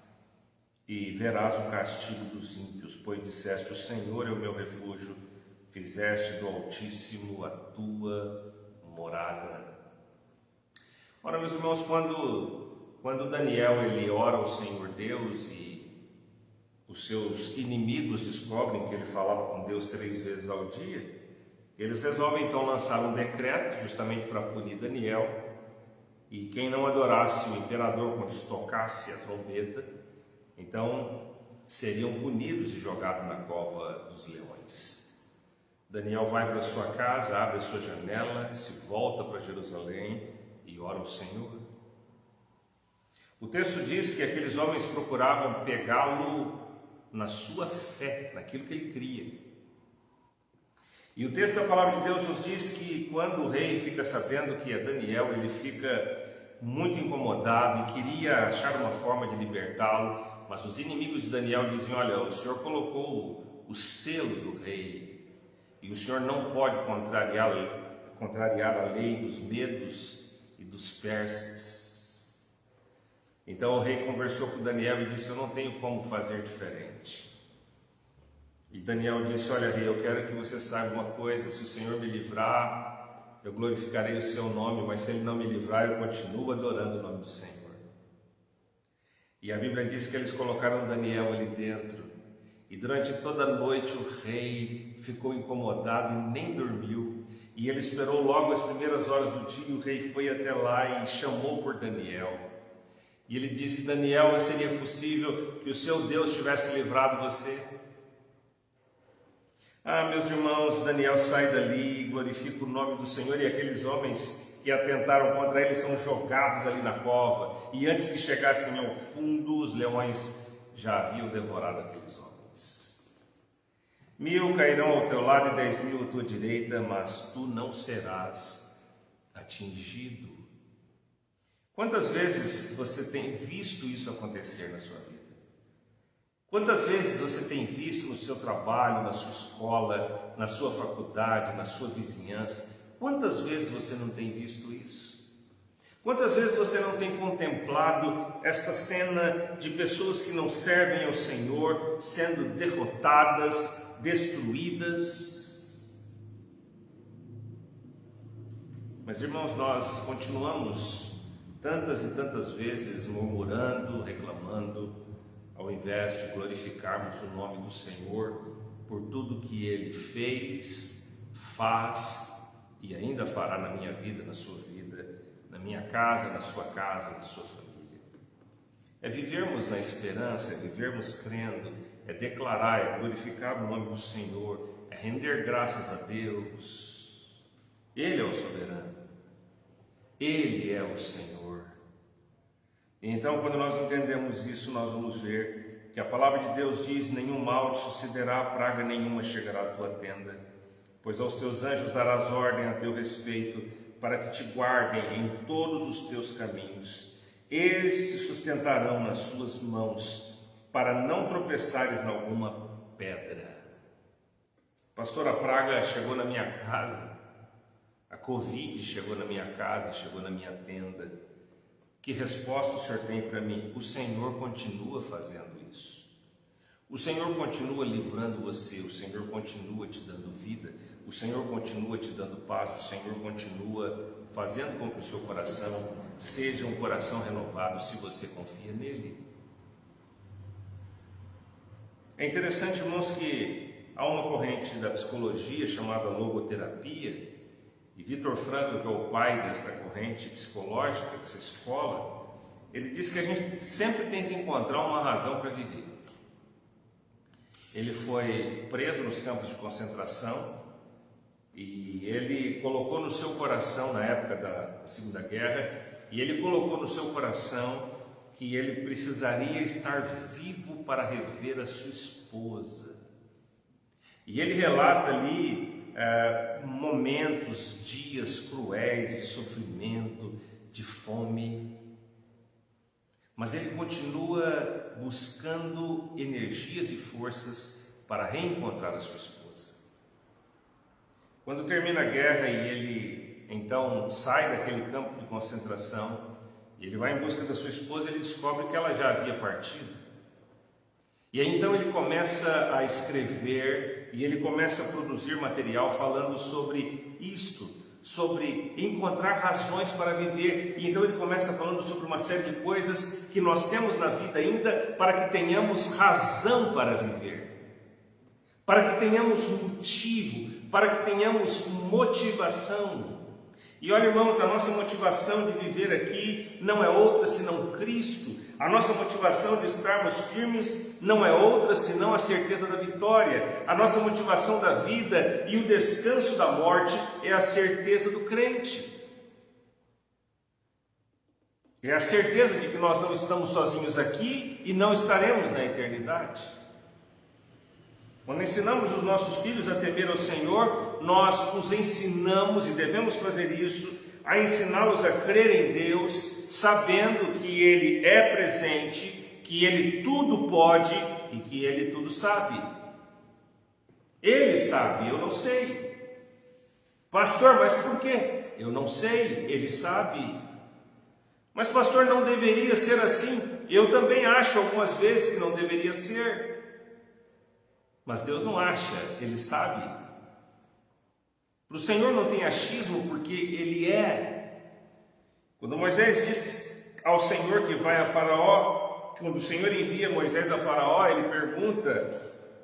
e verás o castigo dos ímpios, pois disseste: o Senhor é o meu refúgio, fizeste do Altíssimo a tua morada. Ora, meus irmãos, quando Daniel ele ora ao Senhor Deus e os seus inimigos descobrem que ele falava com Deus 3 vezes ao dia, eles resolvem então lançar um decreto justamente para punir Daniel, e quem não adorasse o imperador quando tocasse a trombeta, então seriam punidos e jogados na cova dos leões. Daniel vai para sua casa, abre a sua janela, se volta para Jerusalém e ora ao Senhor. O texto diz que aqueles homens procuravam pegá-lo na sua fé, naquilo que ele cria. E o texto da palavra de Deus nos diz que quando o rei fica sabendo que é Daniel, ele fica muito incomodado e queria achar uma forma de libertá-lo, mas os inimigos de Daniel dizem: olha, o Senhor colocou o selo do rei e o Senhor não pode contrariar a lei dos medos e dos persas. Então o rei conversou com Daniel e disse: eu não tenho como fazer diferente. E Daniel disse: olha, rei, eu quero que você saiba uma coisa: se o Senhor me livrar, eu glorificarei o seu nome, mas se ele não me livrar, eu continuo adorando o nome do Senhor. E a Bíblia diz que eles colocaram Daniel ali dentro, e durante toda a noite o rei ficou incomodado e nem dormiu, e ele esperou logo as primeiras horas do dia. O rei foi até lá e chamou por Daniel, e ele disse: Daniel, seria possível que o seu Deus tivesse livrado você? Ah, meus irmãos, Daniel sai dali, glorifica o nome do Senhor, e aqueles homens que atentaram contra ele são jogados ali na cova, e antes que chegassem ao fundo, os leões já haviam devorado aqueles homens. 1000 cairão ao teu lado e 10.000 à tua direita, mas tu não serás atingido. Quantas vezes você tem visto isso acontecer na sua vida? Quantas vezes você tem visto no seu trabalho, na sua escola, na sua faculdade, na sua vizinhança? Quantas vezes você não tem visto isso? Quantas vezes você não tem contemplado esta cena de pessoas que não servem ao Senhor sendo derrotadas, destruídas? Mas, irmãos, nós continuamos tantas e tantas vezes murmurando, reclamando, ao invés de glorificarmos o nome do Senhor por tudo que Ele fez, faz e ainda fará na minha vida, na sua vida, na minha casa, na sua casa, na sua família. É vivermos na esperança, é vivermos crendo, é declarar, é glorificar o nome do Senhor, é render graças a Deus. Ele é o soberano, Ele é o Senhor. Então, quando nós entendemos isso, nós vamos ver que a palavra de Deus diz: nenhum mal te sucederá, praga nenhuma chegará à tua tenda, pois aos teus anjos darás ordem a teu respeito, para que te guardem em todos os teus caminhos. Eles te sustentarão nas suas mãos, para não tropeçares em alguma pedra. Pastor, a praga chegou na minha casa, a Covid chegou na minha casa, chegou na minha tenda. Que resposta o Senhor tem para mim? O Senhor continua fazendo isso. O Senhor continua livrando você, o Senhor continua te dando vida, o Senhor continua te dando paz, o Senhor continua fazendo com que o seu coração seja um coração renovado se você confia nele. É interessante, irmãos, que há uma corrente da psicologia chamada logoterapia, e Viktor Frankl, que é o pai desta corrente psicológica, dessa escola, ele diz que a gente sempre tem que encontrar uma razão para viver. ele foi preso nos campos de concentração e ele colocou no seu coração, na época da Segunda Guerra, e ele colocou no seu coração que ele precisaria estar vivo para rever a sua esposa. E ele relata ali momentos, dias cruéis de sofrimento, de fome, mas ele continua buscando energias e forças para reencontrar a sua esposa. Quando termina a guerra e ele então sai daquele campo de concentração, e ele vai em busca da sua esposa, ele descobre que ela já havia partido. E aí então ele começa a escrever e ele começa a produzir material falando sobre isto, sobre encontrar razões para viver. E então ele começa falando sobre uma série de coisas que nós temos na vida ainda para que tenhamos razão para viver, para que tenhamos motivo, para que tenhamos motivação. E olha, irmãos, a nossa motivação de viver aqui não é outra senão Cristo. A nossa motivação de estarmos firmes não é outra senão a certeza da vitória. A nossa motivação da vida e o descanso da morte é a certeza do crente. É a certeza de que nós não estamos sozinhos aqui e não estaremos na eternidade. Quando ensinamos os nossos filhos a temer ao Senhor, nós os ensinamos, e devemos fazer isso, a ensiná-los a crer em Deus, sabendo que Ele é presente, que Ele tudo pode e que Ele tudo sabe. Ele sabe, eu não sei. Pastor, mas por quê? Eu não sei, Ele sabe. Mas pastor, não deveria ser assim? Eu também acho algumas vezes que não deveria ser. Mas Deus não acha, Ele sabe. Para o Senhor não tem achismo, porque Ele é. Quando Moisés diz ao Senhor que vai a Faraó, quando o Senhor envia Moisés a Faraó, ele pergunta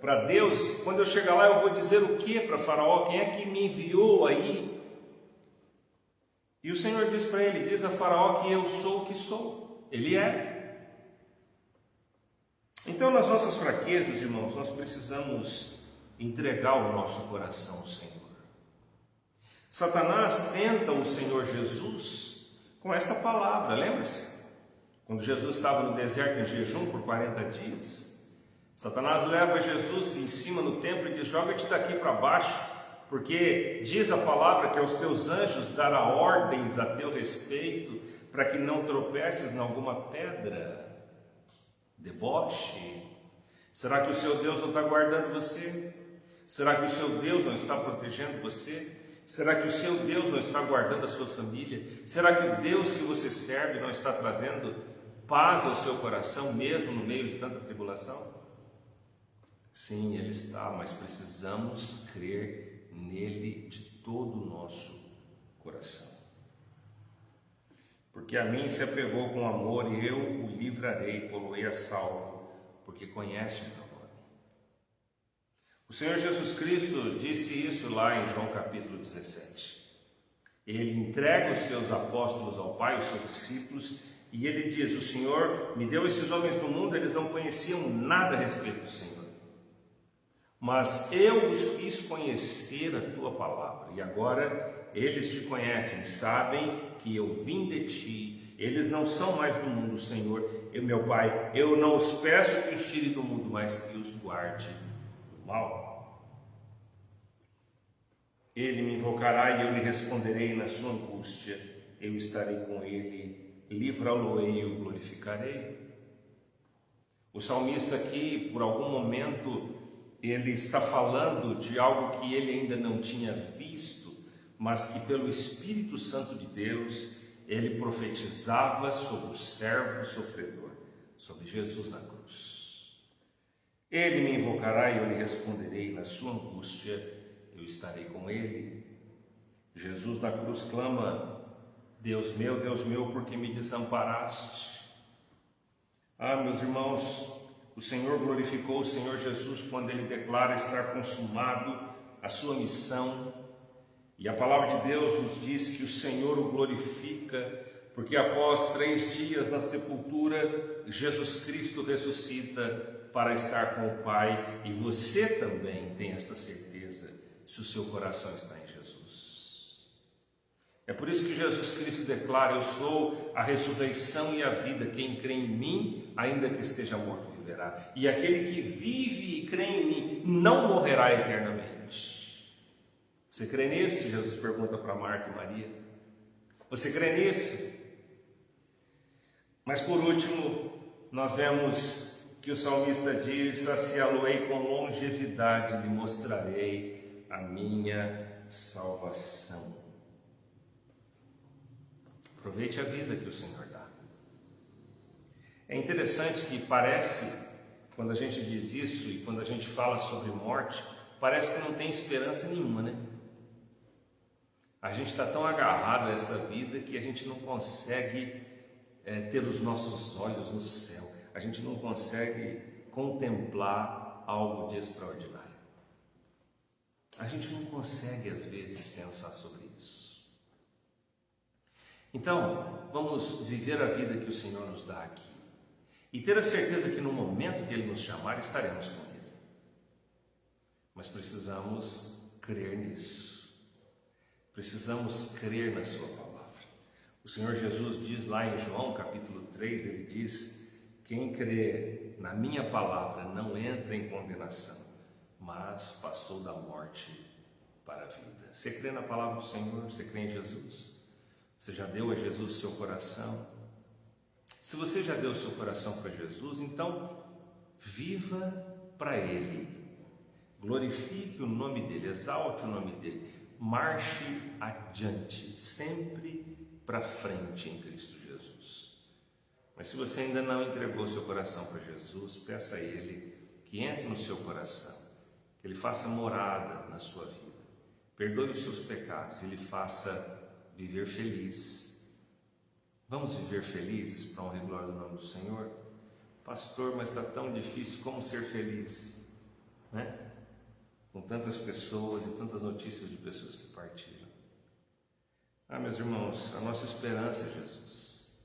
para Deus: quando eu chegar lá eu vou dizer o que para Faraó? Quem é que me enviou aí? E o Senhor diz para ele, diz a Faraó que eu sou o que sou. Ele é. Então, nas nossas fraquezas, irmãos, nós precisamos entregar o nosso coração ao Senhor. Satanás tenta o Senhor Jesus com esta palavra, lembra-se? Quando Jesus estava no deserto em jejum por 40 dias, Satanás leva Jesus em cima no templo e diz: joga-te daqui para baixo, porque diz a palavra que aos teus anjos dará ordens a teu respeito, para que não tropeces em alguma pedra. Deboche. Será que o seu Deus não está guardando você? Será que o seu Deus não está protegendo você? Será que o seu Deus não está guardando a sua família? Será que o Deus que você serve não está trazendo paz ao seu coração, mesmo no meio de tanta tribulação? Sim, Ele está, mas precisamos crer nele de todo o nosso coração. Porque a mim se apegou com amor e eu o livrarei, pô-lo-ei a salvo, porque conhece o meu nome. O Senhor Jesus Cristo disse isso lá em João capítulo 17. Ele entrega os seus apóstolos ao Pai, os seus discípulos, e ele diz: o Senhor me deu esses homens do mundo, eles não conheciam nada a respeito do Senhor. Mas eu os fiz conhecer a tua palavra, e agora eles te conhecem, sabem que eu vim de ti, eles não são mais do mundo, Senhor. Meu Pai, eu não os peço que os tire do mundo, mas que os guarde do mal. Ele me invocará e eu lhe responderei na sua angústia, eu estarei com ele, livrá-lo-ei e o glorificarei. O salmista aqui, por algum momento, ele está falando de algo que ele ainda não tinha visto, mas que pelo Espírito Santo de Deus, ele profetizava sobre o servo sofredor, sobre Jesus na cruz. Ele me invocará e eu lhe responderei, na sua angústia eu estarei com ele. Jesus na cruz clama: Deus meu, por que me desamparaste? Ah, meus irmãos, o Senhor glorificou o Senhor Jesus quando Ele declara estar consumado a sua missão. E a palavra de Deus nos diz que o Senhor o glorifica, porque após 3 dias na sepultura, Jesus Cristo ressuscita para estar com o Pai, e você também tem esta certeza se o seu coração está em Jesus. É por isso que Jesus Cristo declara: eu sou a ressurreição e a vida, quem crê em mim, ainda que esteja morto, viverá, e aquele que vive e crê em mim não morrerá eternamente. Você crê nisso? Jesus pergunta para Marta e Maria. Você crê nisso? Mas por último, nós vemos que o salmista diz: saciá-lo-ei com longevidade, lhe mostrarei a minha salvação. Aproveite a vida que o Senhor dá. É interessante que parece, quando a gente diz isso e quando a gente fala sobre morte, parece que não tem esperança nenhuma, né? A gente está tão agarrado a esta vida que a gente não consegue ter os nossos olhos no céu. A gente não consegue contemplar algo de extraordinário. A gente não consegue, às vezes, pensar sobre isso. Então, vamos viver a vida que o Senhor nos dá aqui e ter a certeza que no momento que Ele nos chamar, estaremos com Ele. Mas precisamos crer nisso. Precisamos crer na sua palavra. O Senhor Jesus diz lá em João capítulo 3, Ele diz: quem crê na minha palavra não entra em condenação, mas passou da morte para a vida. Você crê na palavra do Senhor? Você crê em Jesus? Você já deu a Jesus o seu coração? Se você já deu o seu coração para Jesus, então viva para Ele. Glorifique o nome dEle, exalte o nome dEle. Marche adiante, sempre para frente em Cristo Jesus. Mas se você ainda não entregou seu coração para Jesus, peça a Ele que entre no seu coração, que Ele faça morada na sua vida, perdoe os seus pecados, Ele faça viver feliz. Vamos viver felizes para a honra e glória do nome do Senhor? Pastor, mas está tão difícil, como ser feliz, né? Com tantas pessoas e tantas notícias de pessoas que partiram. Meus irmãos, a nossa esperança é Jesus.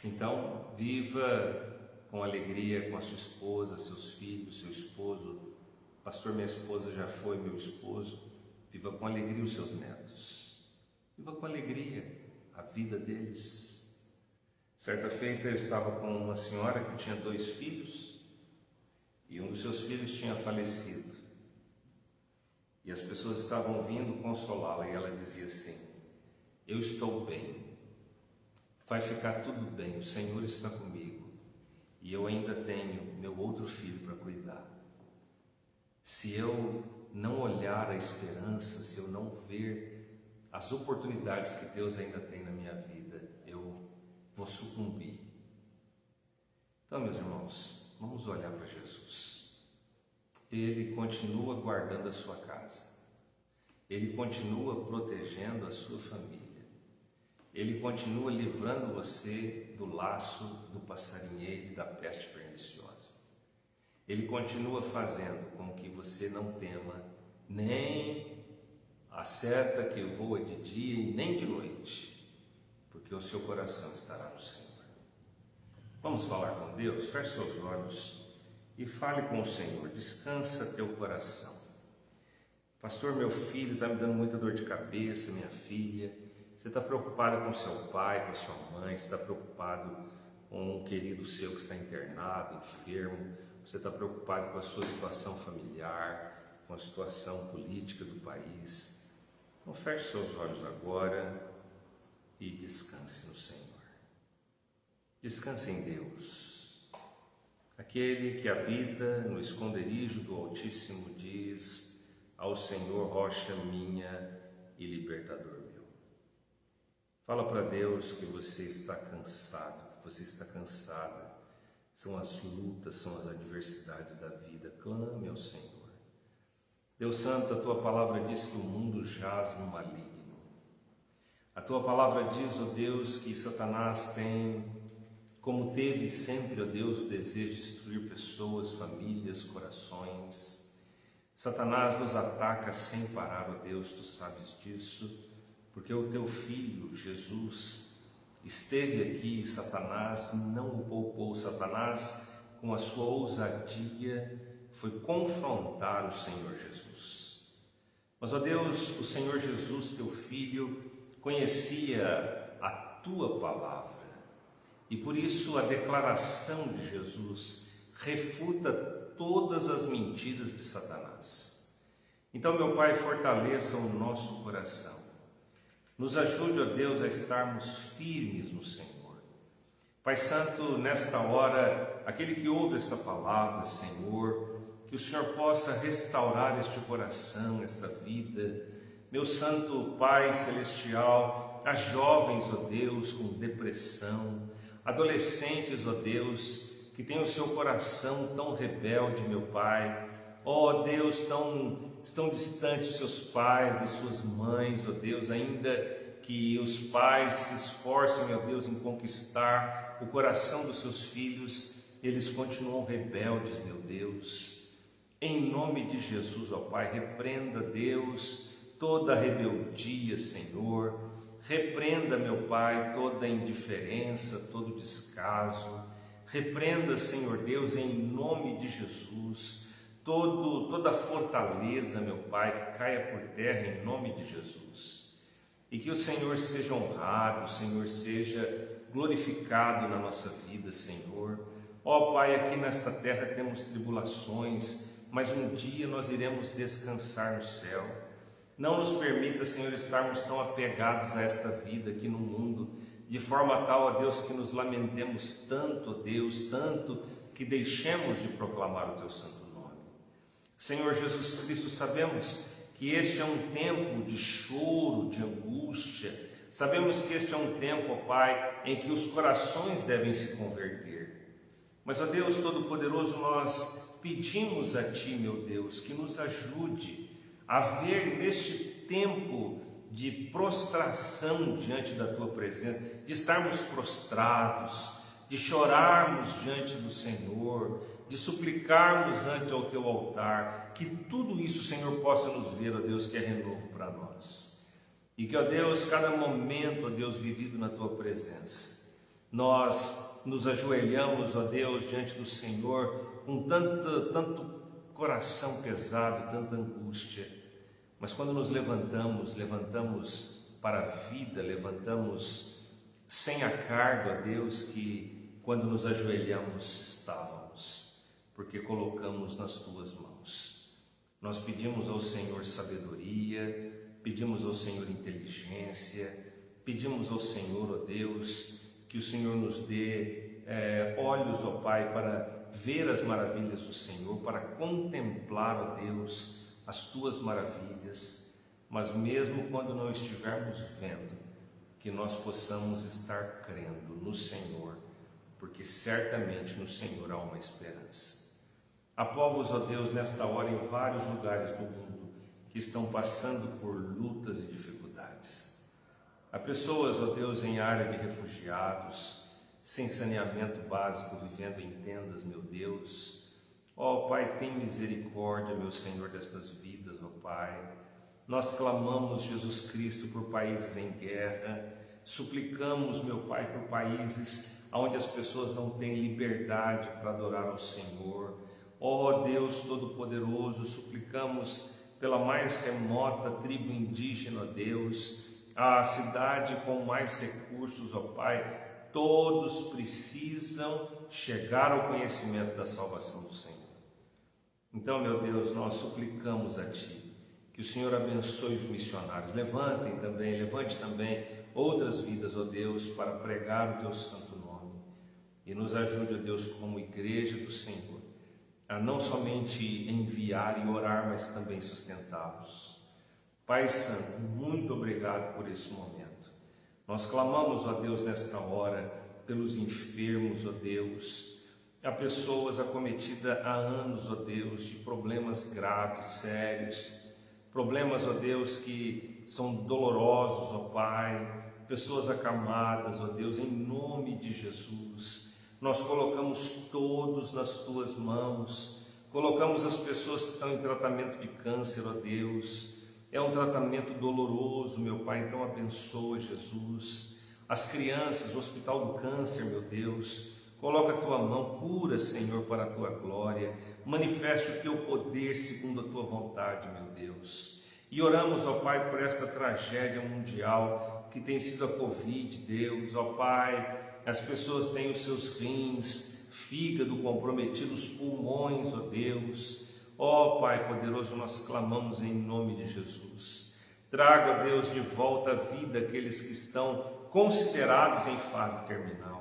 Então, viva com alegria com a sua esposa, seus filhos, seu esposo. Pastor, minha esposa já foi meu esposo. Viva com alegria os seus netos. Viva com alegria a vida deles. Certa feita eu estava com uma senhora que tinha 2 filhos e um dos seus filhos tinha falecido. E as pessoas estavam vindo consolá-la e ela dizia assim: eu estou bem, vai ficar tudo bem, o Senhor está comigo e eu ainda tenho meu outro filho para cuidar. Se eu não olhar a esperança, se eu não ver as oportunidades que Deus ainda tem na minha vida, eu vou sucumbir. Então, meus irmãos, vamos olhar para Jesus. Ele continua guardando a sua casa. Ele continua protegendo a sua família. Ele continua livrando você do laço do passarinheiro e da peste perniciosa. Ele continua fazendo com que você não tema nem a seta que voa de dia e nem de noite, porque o seu coração estará no Senhor. Vamos falar com Deus? Feche seus olhos e fale com o Senhor. Descansa teu coração. Pastor, meu filho está me dando muita dor de cabeça, minha filha. Você está preocupado com seu pai, com a sua mãe, você está preocupado com um querido seu que está internado, enfermo, você está preocupado com a sua situação familiar, com a situação política do país. Então feche seus olhos agora e descanse no Senhor. Descanse em Deus. Aquele que habita no esconderijo do Altíssimo diz ao Senhor: rocha minha e libertador meu. Fala para Deus que você está cansado, que você está cansada. São as lutas, são as adversidades da vida. Clame ao Senhor. Deus Santo, a Tua palavra diz que o mundo jaz no maligno. A Tua palavra diz, ó Deus, que Satanás tem, como teve sempre, ó Deus, o desejo de destruir pessoas, famílias, corações. Satanás nos ataca sem parar, ó Deus, Tu sabes disso, porque o Teu Filho, Jesus, esteve aqui e Satanás não o poupou. Satanás, com a sua ousadia, foi confrontar o Senhor Jesus. Mas, ó Deus, o Senhor Jesus, teu Filho, conhecia a tua palavra e por isso a declaração de Jesus refuta todas as mentiras de Satanás. Então, meu Pai, fortaleça o nosso coração. Nos ajude, ó Deus, a estarmos firmes no Senhor. Pai Santo, nesta hora, aquele que ouve esta palavra, Senhor, que o Senhor possa restaurar este coração, esta vida. Meu Santo Pai Celestial, há jovens, ó Deus, com depressão, adolescentes, ó Deus, que têm o seu coração tão rebelde, meu Pai. Ó Deus, estão distantes dos seus pais, de suas mães, ó Deus, ainda que os pais se esforcem, ó Deus, em conquistar o coração dos seus filhos, eles continuam rebeldes, meu Deus. Em nome de Jesus, ó Pai, repreenda, Deus, toda a rebeldia, Senhor. Repreenda, meu Pai, toda a indiferença, todo o descaso. Repreenda, Senhor Deus, em nome de Jesus, toda a fortaleza, meu Pai, que caia por terra em nome de Jesus. E que o Senhor seja honrado, o Senhor seja glorificado na nossa vida, Senhor. Ó Pai, aqui nesta terra temos tribulações, mas um dia nós iremos descansar no céu. Não nos permita, Senhor, estarmos tão apegados a esta vida aqui no mundo, de forma tal, ó Deus, que nos lamentemos tanto, ó Deus, tanto que deixemos de proclamar o Teu santo nome. Senhor Jesus Cristo, sabemos que este é um tempo de choro, de angústia. Sabemos que este é um tempo, ó Pai, em que os corações devem se converter. Mas, ó Deus Todo-Poderoso, nós pedimos a Ti, meu Deus, que nos ajude a ver neste tempo de prostração diante da Tua presença, de estarmos prostrados, de chorarmos diante do Senhor, de suplicarmos ante ao Teu altar, que tudo isso, Senhor, possa nos ver, ó Deus, que é renovo para nós. E que, ó Deus, cada momento, ó Deus, vivido na Tua presença, nós nos ajoelhamos, ó Deus, diante do Senhor, com tanto coração pesado, tanta angústia, mas quando nos levantamos para a vida, levantamos sem a carga, ó Deus, que quando nos ajoelhamos estávamos, porque colocamos nas Tuas mãos. Nós pedimos ao Senhor sabedoria, pedimos ao Senhor inteligência, pedimos ao Senhor, ó Deus, que o Senhor nos dê olhos, ó Pai, para ver as maravilhas do Senhor, para contemplar, ó Deus, as Tuas maravilhas, mas mesmo quando não estivermos vendo, que nós possamos estar crendo no Senhor, porque certamente no Senhor há uma esperança. Há povos, ó Deus, nesta hora em vários lugares do mundo que estão passando por lutas e dificuldades. Há pessoas, ó Deus, em área de refugiados, sem saneamento básico, vivendo em tendas, meu Deus. Ó Pai, tem misericórdia, meu Senhor, destas vidas, ó Pai. Nós clamamos, Jesus Cristo, por países em guerra, suplicamos, meu Pai, por países onde as pessoas não têm liberdade para adorar ao Senhor. Ó Deus Todo-Poderoso, suplicamos pela mais remota tribo indígena, ó Deus, a cidade com mais recursos, ó Pai, todos precisam chegar ao conhecimento da salvação do Senhor. Então, meu Deus, nós suplicamos a Ti, que o Senhor abençoe os missionários, levante também outras vidas, ó Deus, para pregar o Teu santo nome, e nos ajude, ó Deus, como igreja do Senhor, a não somente enviar e orar, mas também sustentá-los. Pai Santo, muito obrigado por esse momento. Nós clamamos, ó Deus, nesta hora, pelos enfermos, ó Deus. Há pessoas acometidas há anos, ó Deus, de problemas graves, sérios. Problemas, ó Deus, que são dolorosos, ó Pai. Pessoas acamadas, ó Deus, em nome de Jesus. Nós colocamos todos nas Tuas mãos. Colocamos as pessoas que estão em tratamento de câncer, ó Deus. É um tratamento doloroso, meu Pai, então abençoa, Jesus. As crianças, o Hospital do Câncer, meu Deus, Coloca a tua mão, cura, Senhor, para a tua glória. Manifeste o teu poder segundo a tua vontade, meu Deus. E oramos, ó Pai, por esta tragédia mundial que tem sido a Covid, Deus. Ó Pai, as pessoas têm os seus rins, fígado comprometido, os pulmões, ó Deus. Ó Pai poderoso, nós clamamos em nome de Jesus. Traga, ó Deus, de volta a vida aqueles que estão considerados em fase terminal.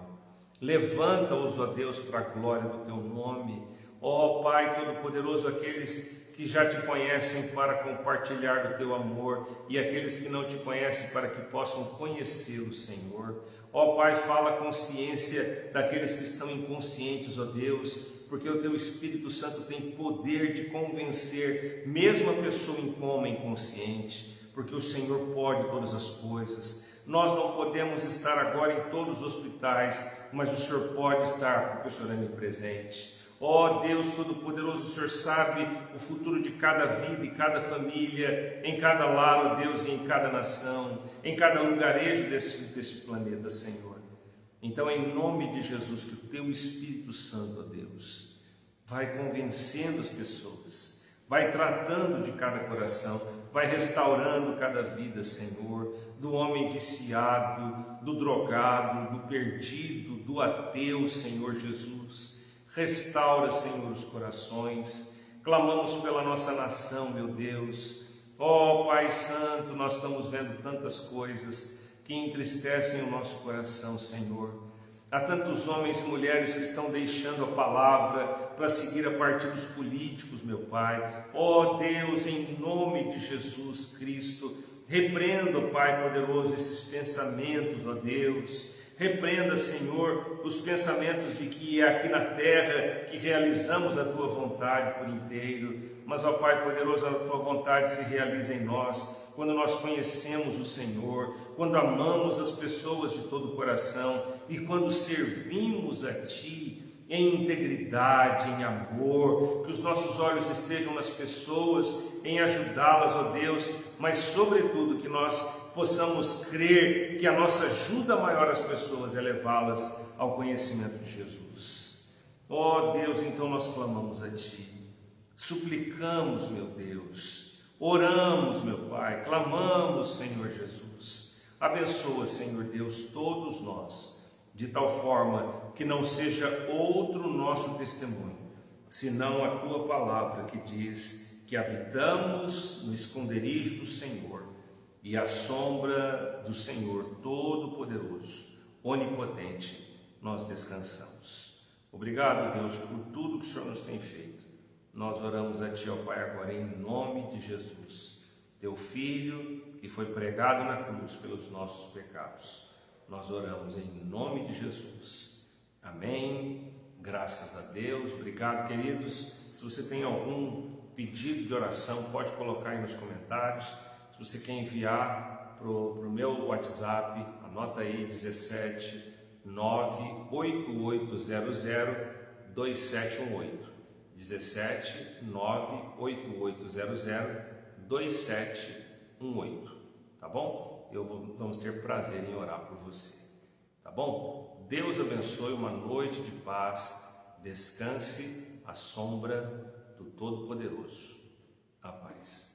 Levanta-os, ó Deus, para a glória do teu nome. Ó Pai Todo-Poderoso, aqueles que já te conhecem para compartilhar do teu amor e aqueles que não te conhecem para que possam conhecê-lo, Senhor. Ó Pai, fala a consciência daqueles que estão inconscientes, ó Deus, porque o teu Espírito Santo tem poder de convencer mesmo a pessoa em coma, inconsciente, porque o Senhor pode todas as coisas. Nós não podemos estar agora em todos os hospitais, mas o Senhor pode estar, porque o Senhor é onipresente. Ó Deus Todo-Poderoso, o Senhor sabe o futuro de cada vida e cada família, em cada lar, ó Deus, e em cada nação, em cada lugarejo deste planeta, Senhor. Então, em nome de Jesus, que o teu Espírito Santo, ó Deus, vai convencendo as pessoas, vai tratando de cada coração, vai restaurando cada vida, Senhor, do homem viciado, do drogado, do perdido, do ateu, Senhor Jesus. Restaura, Senhor, os corações. Clamamos pela nossa nação, meu Deus. Ó Pai Santo, nós estamos vendo tantas coisas que entristecem o nosso coração, Senhor. Há tantos homens e mulheres que estão deixando a palavra para seguir a partidos políticos, meu Pai. Ó Deus, em nome de Jesus Cristo, repreenda, Pai poderoso, esses pensamentos, ó Deus. Repreenda, Senhor, os pensamentos de que é aqui na terra que realizamos a Tua vontade por inteiro, mas, ó Pai poderoso, a Tua vontade se realiza em nós, quando nós conhecemos o Senhor, quando amamos as pessoas de todo o coração e quando servimos a Ti em integridade, em amor, que os nossos olhos estejam nas pessoas, em ajudá-las, ó Deus, mas sobretudo que nós possamos crer que a nossa ajuda maior às pessoas é levá-las ao conhecimento de Jesus. Ó Deus, então nós clamamos a Ti, suplicamos, meu Deus, oramos, meu Pai, clamamos, Senhor Jesus. Abençoa, Senhor Deus, todos nós, de tal forma que não seja outro nosso testemunho, senão a Tua palavra que diz que habitamos no esconderijo do Senhor e à sombra do Senhor Todo-Poderoso, Onipotente, nós descansamos. Obrigado, Deus, por tudo que o Senhor nos tem feito. Nós oramos a Ti, ó Pai, agora em nome de Jesus, Teu Filho, que foi pregado na cruz pelos nossos pecados. Nós oramos em nome de Jesus. Amém. Graças a Deus. Obrigado, queridos. Se você tem algum pedido de oração, pode colocar aí nos comentários. Se você quer enviar para o meu WhatsApp, anota aí 17 98800 2718. 17 98800 2718. Tá bom? Vamos ter prazer em orar por você. Tá bom? Deus abençoe, uma noite de paz. Descanse à sombra do Todo-Poderoso. A paz.